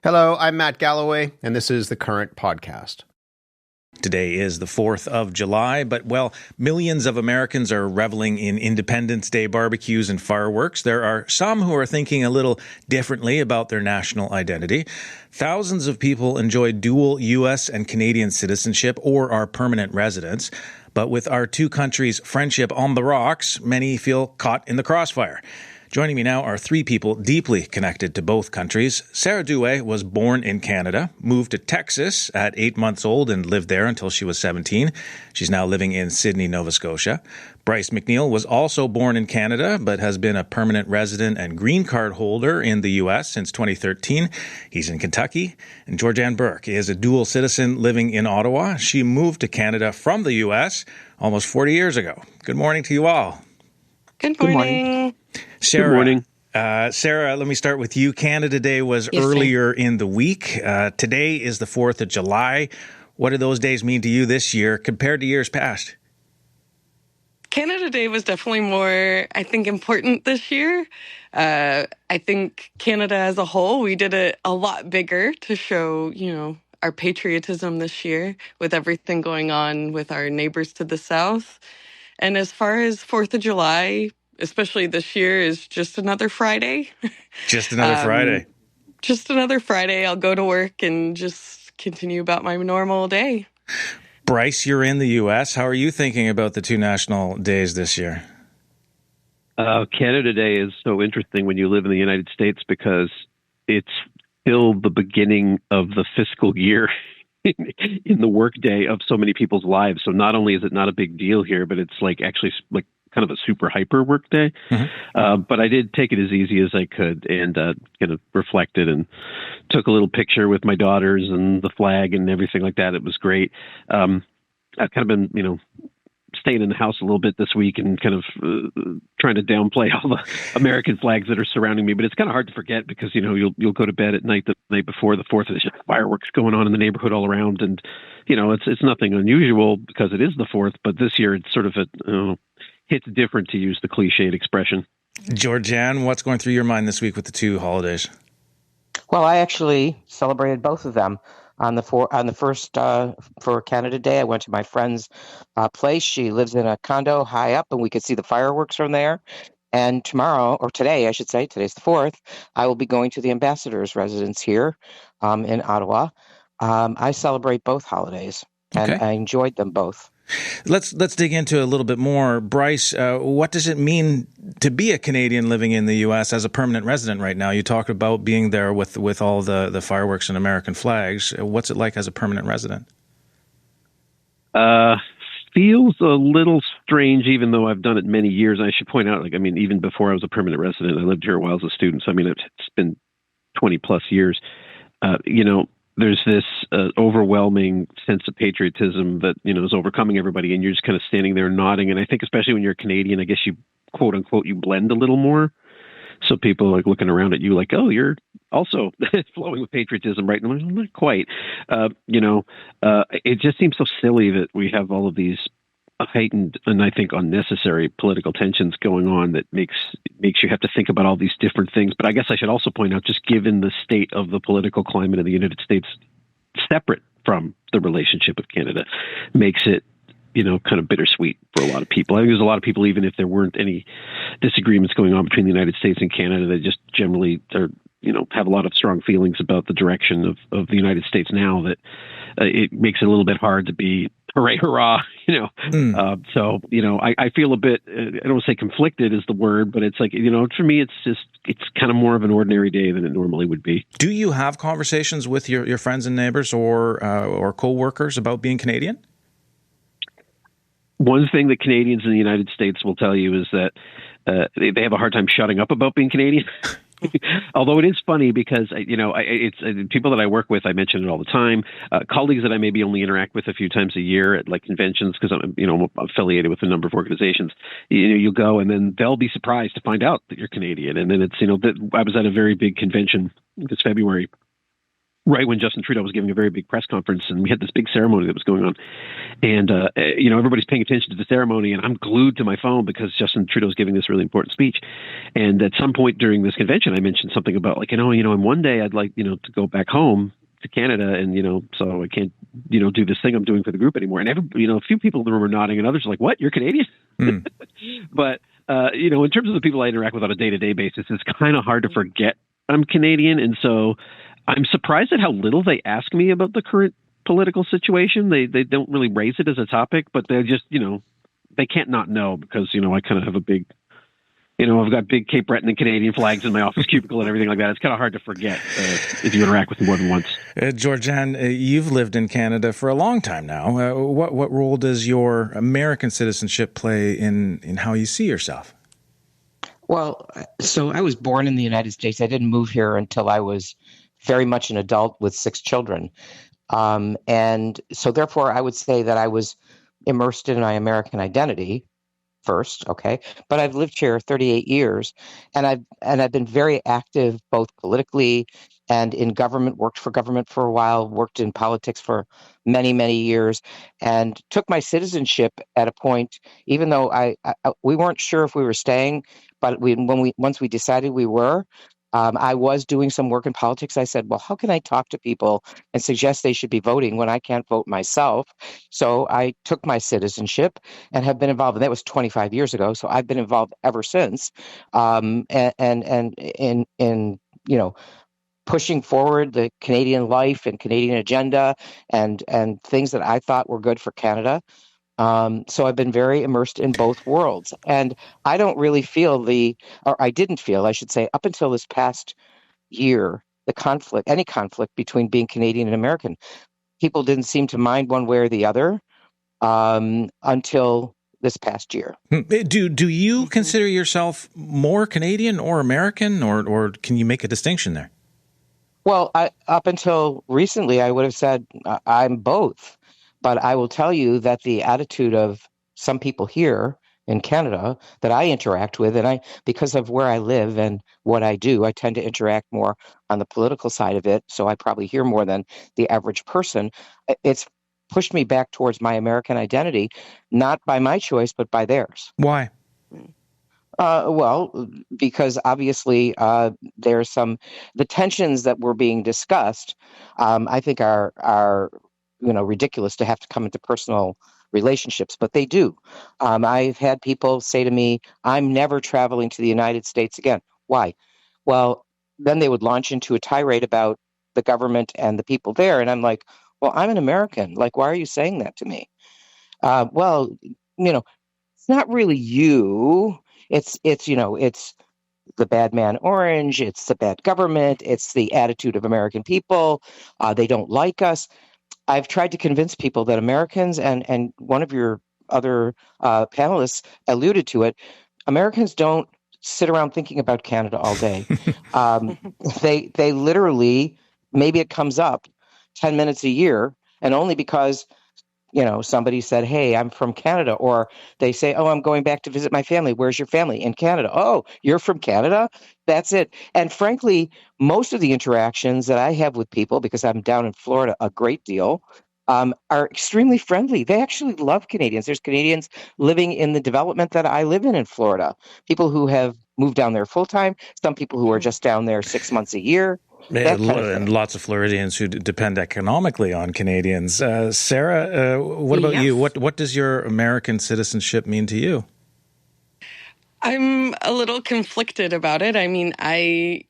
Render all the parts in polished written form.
Hello, I'm Matt Galloway, and this is the Current Podcast. Today is the 4th of July, but, well, millions of Americans are reveling in Independence Day barbecues and fireworks. There are some who are thinking a little differently about their national identity. Thousands of people enjoy dual U.S. and Canadian citizenship or are permanent residents. But with our two countries' friendship on the rocks, many feel caught in the crossfire. Joining me now are three people deeply connected to both countries. Sarah Douay was born in Canada, moved to Texas at 8 months old and lived there until she was 17. She's now living in Sydney, Nova Scotia. Bryce McNeil was also born in Canada, but has been a permanent resident and green card holder in the U.S. since 2013. He's in Kentucky. And Georgianne Burke is a dual citizen living in Ottawa. She moved to Canada from the U.S. almost 40 years ago. Good morning to you all. Good morning. Sarah, good morning. Sarah, let me start with you. Canada Day was earlier in the week. Today is the 4th of July. What do those days mean to you this year compared to years past? Canada Day was definitely more, I think, important this year. I think Canada as a whole, we did it a lot bigger to show, our patriotism this year with everything going on with our neighbors to the south. And as far as 4th of July, especially this year, is just another Friday. Just another Friday. Just another Friday. I'll go to work and just continue about my normal day. Bryce, you're in the U.S. How are you thinking about the two national days this year? Canada Day is so interesting when you live in the United States because it's still the beginning of the fiscal year in the workday of so many people's lives. So not only is it not a big deal here, but it's actually kind of a super hyper work day. Mm-hmm. But I did take it as easy as I could and kind of reflected and took a little picture with my daughters and the flag and everything like that. It was great. I've kind of been, staying in the house a little bit this week and kind of trying to downplay all the American flags that are surrounding me. But it's kind of hard to forget because, you'll go to bed at night the night before the 4th, and there's fireworks going on in the neighborhood all around. And, it's nothing unusual because it is the 4th. But this year it's sort of hits different, to use the cliched expression. Georgianne, what's going through your mind this week with the two holidays? Well, I actually celebrated both of them. On the first for Canada Day, I went to my friend's place. She lives in a condo high up, and we could see the fireworks from there. And tomorrow, or today, I should say, today's the 4th, I will be going to the ambassador's residence here in Ottawa. I celebrate both holidays, and I enjoyed them both. Let's dig into a little bit more. Bryce, what does it mean to be a Canadian living in the U.S. as a permanent resident right now? You talked about being there with all the fireworks and American flags. What's it like as a permanent resident? Feels a little strange, even though I've done it many years. I should point out, even before I was a permanent resident, I lived here a while as a student. So, it's been 20 plus years. There's this overwhelming sense of patriotism that, is overcoming everybody, and you're just kind of standing there nodding. And I think especially when you're Canadian, I guess you, quote unquote, you blend a little more. So people are looking around at you like, oh, you're also flowing with patriotism, right? And I'm not quite. It just seems so silly that we have all of these heightened and I think unnecessary political tensions going on that makes you have to think about all these different things. But I guess I should also point out, just given the state of the political climate in the United States, separate from the relationship with Canada, makes it, kind of bittersweet for a lot of people. I think there's a lot of people, even if there weren't any disagreements going on between the United States and Canada, that just generally are, have a lot of strong feelings about the direction of the United States now, that it makes it a little bit hard to be hooray, hurrah, So, I feel a bit, I don't want to say conflicted is the word, but it's for me, it's kind of more of an ordinary day than it normally would be. Do you have conversations with your friends and neighbors or co-workers about being Canadian? One thing that Canadians in the United States will tell you is that they have a hard time shutting up about being Canadian. Although it is funny because, it's people that I work with, I mention it all the time, colleagues that I maybe only interact with a few times a year at conventions, because I'm, affiliated with a number of organizations. You'll go and then they'll be surprised to find out that you're Canadian. And then it's, I was at a very big convention this February right when Justin Trudeau was giving a very big press conference, and we had this big ceremony that was going on. And, everybody's paying attention to the ceremony, and I'm glued to my phone because Justin Trudeau's giving this really important speech. And at some point during this convention, I mentioned something about and one day I'd like, to go back home to Canada, and, so I can't, do this thing I'm doing for the group anymore. And a few people in the room were nodding, and others are like, what, you're Canadian? But, in terms of the people I interact with on a day-to-day basis, it's kind of hard to forget I'm Canadian. And so I'm surprised at how little they ask me about the current political situation. They don't really raise it as a topic, but they're just, they can't not know because, I kind of have a big, I've got big Cape Breton and Canadian flags in my office cubicle and everything like that. It's kind of hard to forget if you interact with them more than once. Georgianne, you've lived in Canada for a long time now. What role does your American citizenship play in how you see yourself? Well, so I was born in the United States. I didn't move here until I was very much an adult with 6 children. And so therefore, I would say that I was immersed in my American identity first, okay? But I've lived here 38 years, and I've been very active both politically and in government, worked for government for a while, worked in politics for many, many years, and took my citizenship at a point, even though we weren't sure if we were staying, but once we decided we were, I was doing some work in politics. I said, well, how can I talk to people and suggest they should be voting when I can't vote myself? So I took my citizenship and have been involved. And that was 25 years ago. So I've been involved ever since. And in pushing forward the Canadian life and Canadian agenda and things that I thought were good for Canada. So I've been very immersed in both worlds, and I don't really feel I didn't feel, I should say, up until this past year, any conflict between being Canadian and American. People didn't seem to mind one way or the other until this past year. Do you consider yourself more Canadian or American, or can you make a distinction there? Well, up until recently, I would have said I'm both. But I will tell you that the attitude of some people here in Canada that I interact with, and because of where I live and what I do, I tend to interact more on the political side of it. So I probably hear more than the average person. It's pushed me back towards my American identity, not by my choice, but by theirs. Why? Well, because obviously there's the tensions that were being discussed, I think are ridiculous to have to come into personal relationships, but they do. I've had people say to me, I'm never traveling to the United States again. Why? Well, then they would launch into a tirade about the government and the people there. And I'm like, well, I'm an American. Like, why are you saying that to me? Well, it's not really you. It's the bad man orange. It's the bad government. It's the attitude of American people. They don't like us. I've tried to convince people that Americans, and one of your other panelists alluded to it, Americans don't sit around thinking about Canada all day. They literally, maybe it comes up 10 minutes a year, and only because somebody said, hey, I'm from Canada, or they say, oh, I'm going back to visit my family. Where's your family? In Canada. Oh, you're from Canada? That's it. And frankly, most of the interactions that I have with people, because I'm down in Florida a great deal, are extremely friendly. They actually love Canadians. There's Canadians living in the development that I live in Florida. People who have moved down there full time, some people who are just down there 6 months a year. And lots of Floridians who depend economically on Canadians. Sarah, what about you? What does your American citizenship mean to you? I'm a little conflicted about it. I mean, I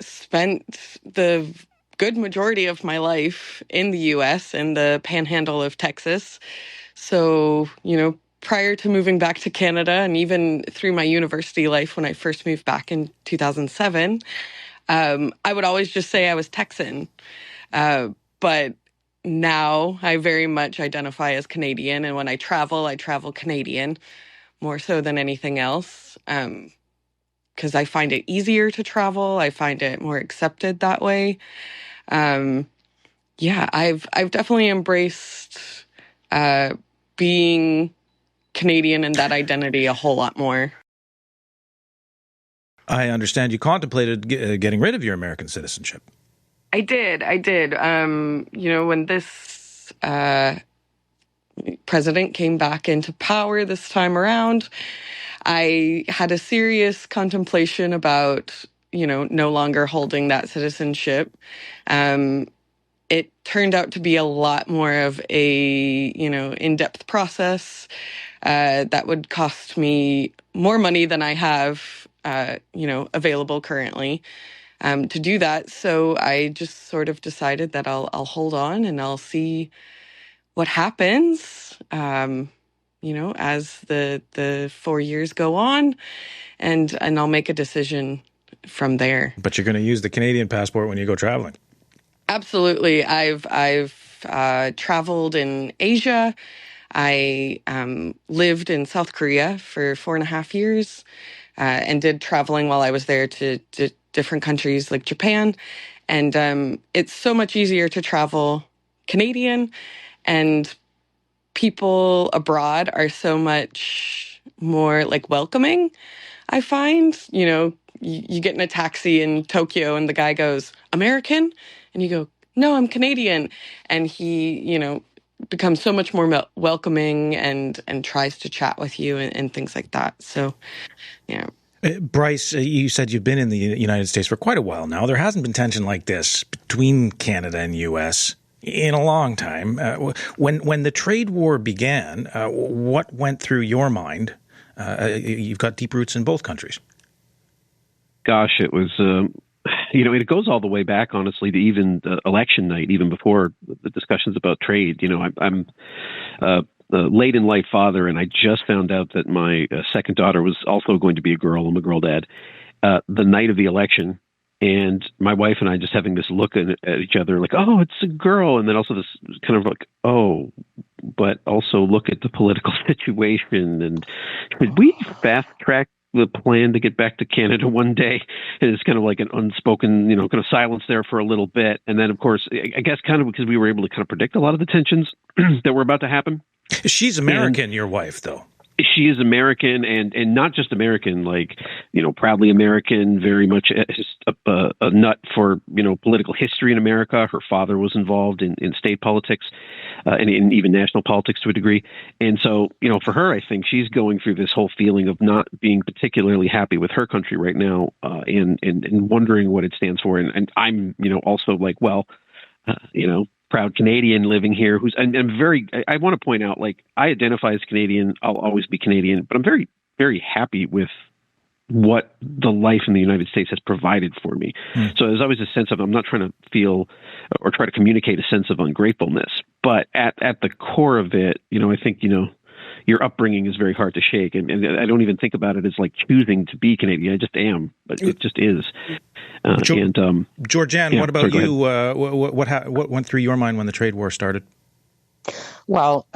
spent the good majority of my life in the U.S. in the panhandle of Texas. So, prior to moving back to Canada, and even through my university life when I first moved back in 2007, I would always just say I was Texan. But now I very much identify as Canadian. And when I travel Canadian more so than anything else. Because I find it easier to travel. I find it more accepted that way. I've definitely embraced being Canadian and that identity a whole lot more. I understand you contemplated getting rid of your American citizenship. I did. When this president came back into power this time around, I had a serious contemplation about, no longer holding that citizenship. It turned out to be a lot more of a, in-depth process that would cost me more money than I have, available currently to do that. So I just sort of decided that I'll hold on and I'll see what happens, as the 4 years go on, and I'll make a decision from there. But you're going to use the Canadian passport when you go traveling. Absolutely. I've traveled in Asia. I lived in South Korea for 4.5 years and did traveling while I was there to different countries like Japan. And it's so much easier to travel Canadian, and people abroad are so much more like welcoming, I find. You get in a taxi in Tokyo and the guy goes, "American?" And you go, "No, I'm Canadian." And he, becomes so much more welcoming and tries to chat with you and things like that. So, yeah. Bryce, you said you've been in the United States for quite a while now. There hasn't been tension like this between Canada and U.S. in a long time. When the trade war began, what went through your mind? You've got deep roots in both countries. Gosh, it was, it goes all the way back, honestly, to even election night, even before the discussions about trade. I'm a late in life father, and I just found out that my second daughter was also going to be a girl. I'm a girl dad. The night of the election, and my wife and I just having this look at each other like, "Oh, it's a girl," and then also this kind of like, "Oh, but also look at the political situation, and should we fast track the plan to get back to Canada one day?" And it's kind of like an unspoken, kind of silence there for a little bit. And then, of course, I guess kind of because we were able to kind of predict a lot of the tensions that were about to happen. She's American, your wife, though. She is American, and not just American, like, proudly American, very much a nut for, political history in America. Her father was involved in state politics and in even national politics to a degree. And so, for her, I think she's going through this whole feeling of not being particularly happy with her country right now and wondering what it stands for. And I'm, also like, well, proud Canadian living here and I'm I want to point out, like, I identify as Canadian. I'll always be Canadian, but I'm very, very happy with what the life in the United States has provided for me. So there's always a sense of, I'm not trying to feel or try to communicate a sense of ungratefulness, but at the core of it, I think, your upbringing is very hard to shake. And I don't even think about it as like choosing to be Canadian. I just am, but it just is. Georgianne, yeah, what about sorry, you? What went through your mind when the trade war started? Well,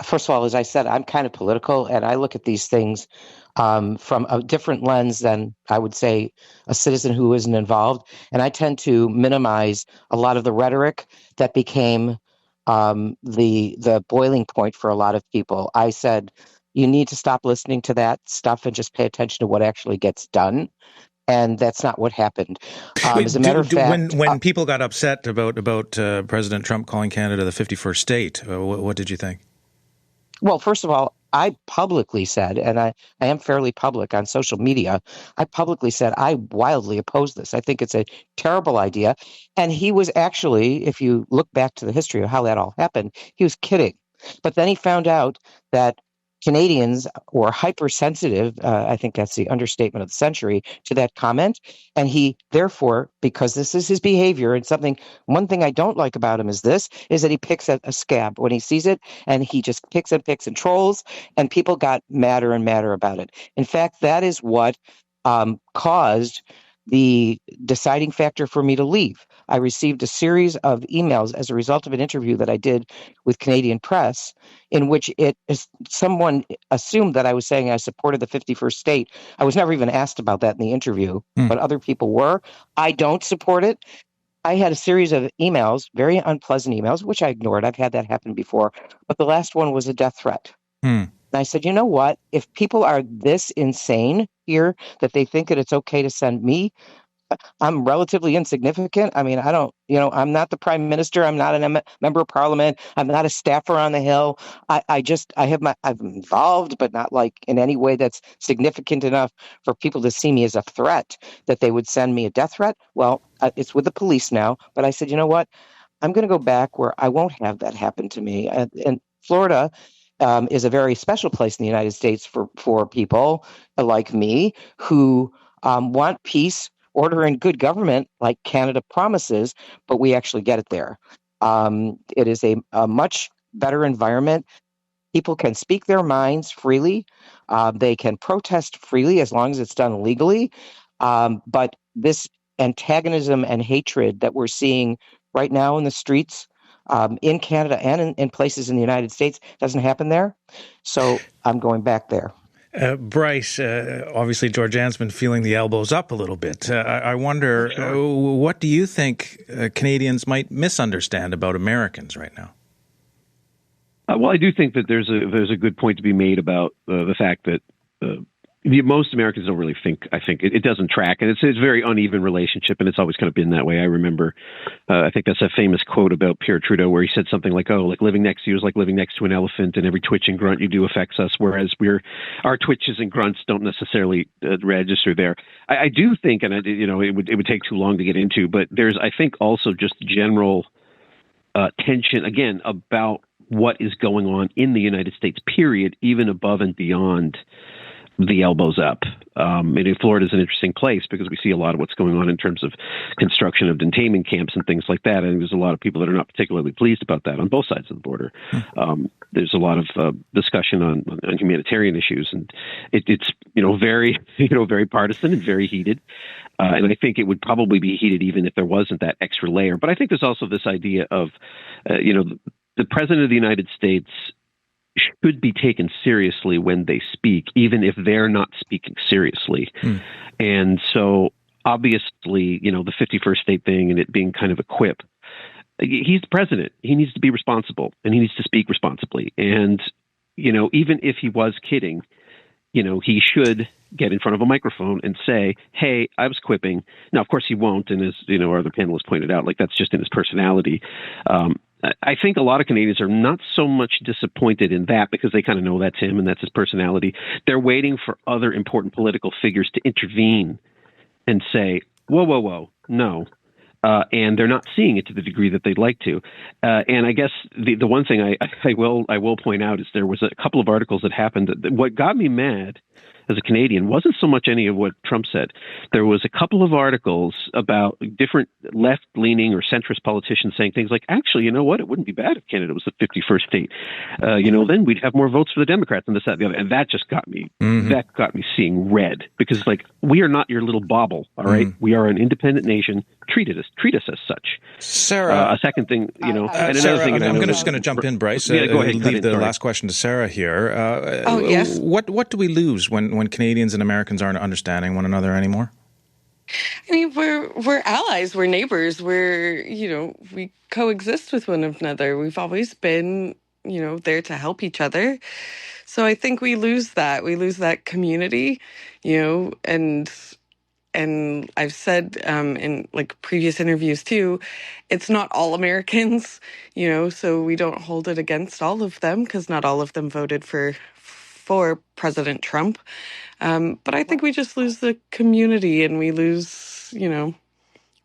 first of all, as I said, I'm kind of political, and I look at these things from a different lens than I would say a citizen who isn't involved. And I tend to minimize a lot of the rhetoric that became the boiling point for a lot of people. I said, you need to stop listening to that stuff and just pay attention to what actually gets done. And that's not what happened. As a matter of fact, when people got upset about President Trump calling Canada the 51st state, what did you think? Well, first of all, I publicly said, and I am fairly public on social media, I publicly said I wildly oppose this. I think it's a terrible idea. And he was actually, if you look back to the history of how that all happened, he was kidding. But then he found out that Canadians were hypersensitive, I think that's the understatement of the century, to that comment. And he, therefore, because this is his behavior, and one thing I don't like about him is that he picks at a scab when he sees it, and he just picks and trolls, and people got madder and madder about it. In fact, that is what caused the deciding factor for me to leave. I received a series of emails as a result of an interview that I did with Canadian Press, in which someone assumed that I was saying I supported the 51st state. I was never even asked about that in the interview, but other people were. I don't support it. I had a series of emails, very unpleasant emails, which I ignored. I've had that happen before. But the last one was a death threat. And I said, you know what? If people are this insane here that they think that it's okay to send me I'm relatively insignificant. I mean, I don't, I'm not the prime minister. I'm not a member of parliament. I'm not a staffer on the Hill. I'm involved, but not like in any way that's significant enough for people to see me as a threat that they would send me a death threat. Well, it's with the police now. But I said, you know what? I'm going to go back where I won't have that happen to me. And Florida is a very special place in the United States for people like me who want peace, order, and good government like Canada promises, but we actually get it there. It is a much better environment. People can speak their minds freely. They can protest freely as long as it's done legally. But this antagonism and hatred that we're seeing right now in the streets in Canada and in places in the United States doesn't happen there. So I'm going back there. Bryce, obviously Georgianne's been feeling the elbows up a little bit. I wonder, what do you think Canadians might misunderstand about Americans right now? Well, I do think that there's a good point to be made about the fact that most Americans don't really think. I think it doesn't track, and it's a very uneven relationship, and it's always kind of been that way. I remember, I think that's a famous quote about Pierre Trudeau, where he said something like, "Oh, like living next to you is like living next to an elephant, and every twitch and grunt you do affects us, whereas our twitches and grunts don't necessarily register there." I do think, and it would take too long to get into, but there's, I think, also just general tension again about what is going on in the United States, period, even above and beyond the elbows up. Florida is an interesting place because we see a lot of what's going on in terms of construction of detainment camps and things like that. And there's a lot of people that are not particularly pleased about that on both sides of the border. There's a lot of discussion on humanitarian issues, and it's very very partisan and very heated. And I think it would probably be heated even if there wasn't that extra layer. But I think there's also this idea of the president of the United States should be taken seriously when they speak, even if they're not speaking seriously. And so obviously, the 51st state thing and it being kind of a quip, he's the president. He needs to be responsible and he needs to speak responsibly. And, even if he was kidding, he should get in front of a microphone and say, "Hey, I was quipping." Now, of course he won't. And as, our other panelists pointed out, like that's just in his personality. I think a lot of Canadians are not so much disappointed in that because they kind of know that's him and that's his personality. They're waiting for other important political figures to intervene and say, whoa, no. And they're not seeing it to the degree that they'd like to. And I guess the one thing I will point out is there was a couple of articles that happened. What got me mad as a Canadian wasn't so much any of what Trump said. There was a couple of articles about different left-leaning or centrist politicians saying things like, actually, you know what? It wouldn't be bad if Canada was the 51st state. Then we'd have more votes for the Democrats and this, that, and the other. And that just got me. That got me seeing red because, we are not your little bobble. All right, we are an independent nation. Treat us as such. Sarah, a second thing, and another Sarah, thing. I'm just going to jump in, Bryce. Yeah, go ahead. Leave the last question to Sarah here. Yes. What do we lose when Canadians and Americans aren't understanding one another anymore? I mean, we're allies, we're neighbors, we coexist with one another. We've always been, there to help each other. So I think we lose that community, and I've said in previous interviews too, it's not all Americans, so we don't hold it against all of them because not all of them voted for President Trump. But I think we just lose the community and we lose,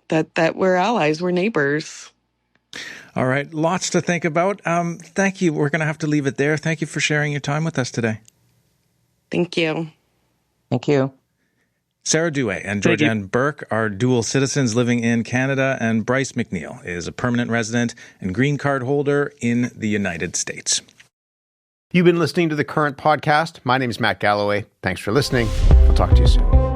that we're allies, we're neighbors. All right. Lots to think about. Thank you. We're going to have to leave it there. Thank you for sharing your time with us today. Thank you. Thank you. Sarah Douay and Georgianne Burke are dual citizens living in Canada, and Bryce McNeil is a permanent resident and green card holder in the United States. You've been listening to The Current Podcast. My name is Matt Galloway. Thanks for listening. We'll talk to you soon.